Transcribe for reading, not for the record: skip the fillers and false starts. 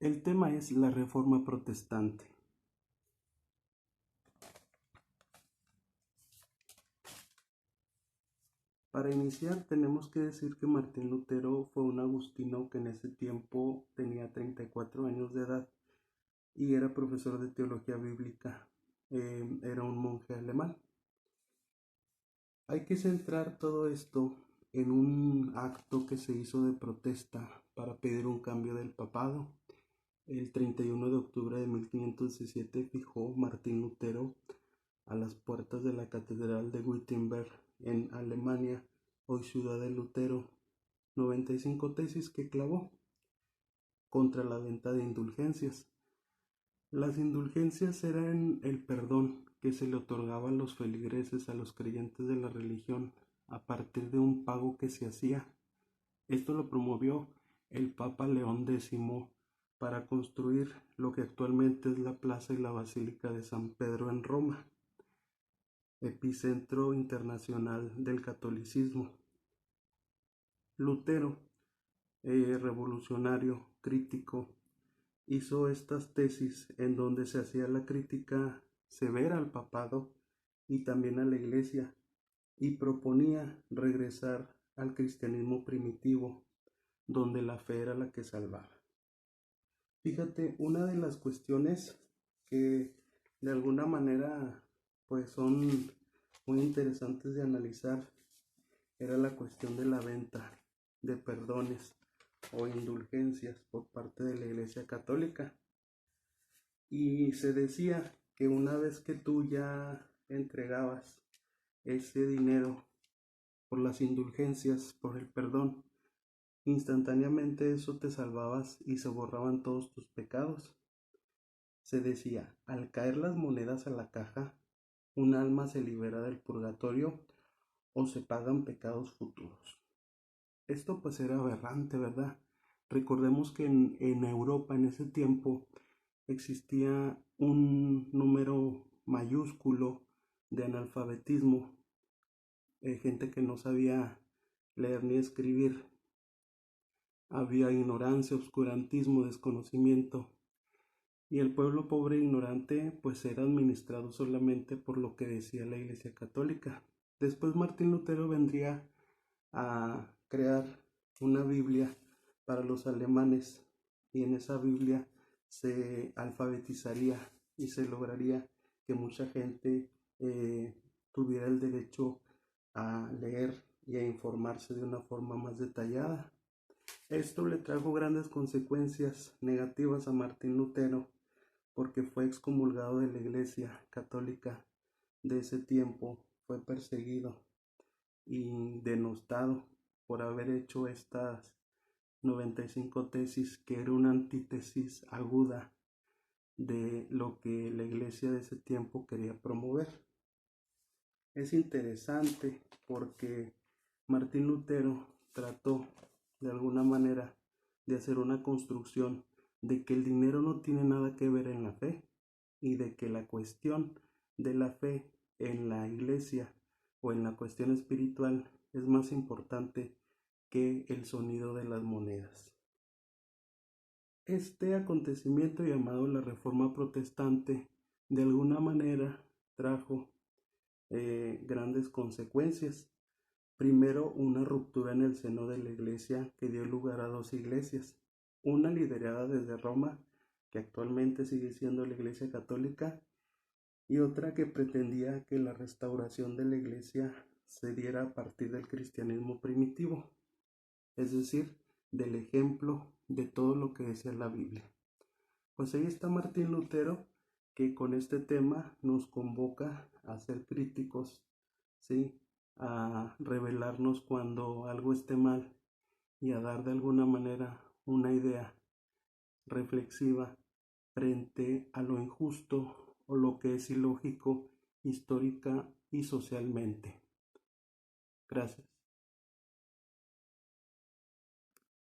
El tema es la Reforma Protestante. Para iniciar, tenemos que decir que Martín Lutero fue un agustino que en ese tiempo tenía 34 años de edad y era profesor de teología bíblica. Era un monje alemán. Hay que centrar todo esto en un acto que se hizo de protesta para pedir un cambio del papado. El 31 de octubre de 1517 fijó Martín Lutero a las puertas de la Catedral de Wittenberg en Alemania, hoy ciudad de Lutero, 95 tesis que clavó contra la venta de indulgencias. Las indulgencias eran el perdón que se le otorgaba a los feligreses, a los creyentes de la religión, a partir de un pago que se hacía. Esto lo promovió el Papa León X para construir lo que actualmente es la plaza y la Basílica de San Pedro en Roma, epicentro internacional del catolicismo. Lutero, revolucionario, crítico, hizo estas tesis en donde se hacía la crítica severa al papado y también a la iglesia, y proponía regresar al cristianismo primitivo, donde la fe era la que salvaba. Fíjate, una de las cuestiones que de alguna manera pues son muy interesantes de analizar era la cuestión de la venta de perdones o indulgencias por parte de la Iglesia Católica. Y se decía que una vez que tú ya entregabas ese dinero por las indulgencias, por el perdón, instantáneamente eso te salvabas y se borraban todos tus pecados. Se decía, al caer las monedas a la caja, un alma se libera del purgatorio o se pagan pecados futuros. Esto pues era aberrante, ¿verdad? Recordemos que en Europa en ese tiempo existía un número mayúsculo de analfabetismo, gente que no sabía leer ni escribir. Había ignorancia, obscurantismo, desconocimiento, y el pueblo pobre e ignorante pues era administrado solamente por lo que decía la Iglesia Católica. Después Martín Lutero vendría a crear una Biblia para los alemanes, y en esa Biblia se alfabetizaría y se lograría que mucha gente tuviera el derecho a leer y a informarse de una forma más detallada. Esto le trajo grandes consecuencias negativas a Martín Lutero, porque fue excomulgado de la Iglesia Católica de ese tiempo, fue perseguido y denostado por haber hecho estas 95 tesis, que era una antítesis aguda de lo que la iglesia de ese tiempo quería promover. Es interesante porque Martín Lutero trató de alguna manera de hacer una construcción de que el dinero no tiene nada que ver en la fe y de que la cuestión de la fe en la iglesia o en la cuestión espiritual es más importante que el sonido de las monedas. Este acontecimiento llamado la Reforma Protestante de alguna manera trajo grandes consecuencias. Primero, una ruptura en el seno de la iglesia que dio lugar a dos iglesias, una liderada desde Roma, que actualmente sigue siendo la Iglesia Católica, y otra que pretendía que la restauración de la iglesia se diera a partir del cristianismo primitivo, es decir, del ejemplo de todo lo que decía la Biblia. Pues ahí está Martín Lutero, que con este tema nos convoca a ser críticos, ¿sí?, a revelarnos cuando algo esté mal y a dar de alguna manera una idea reflexiva frente a lo injusto o lo que es ilógico histórica y socialmente. Gracias.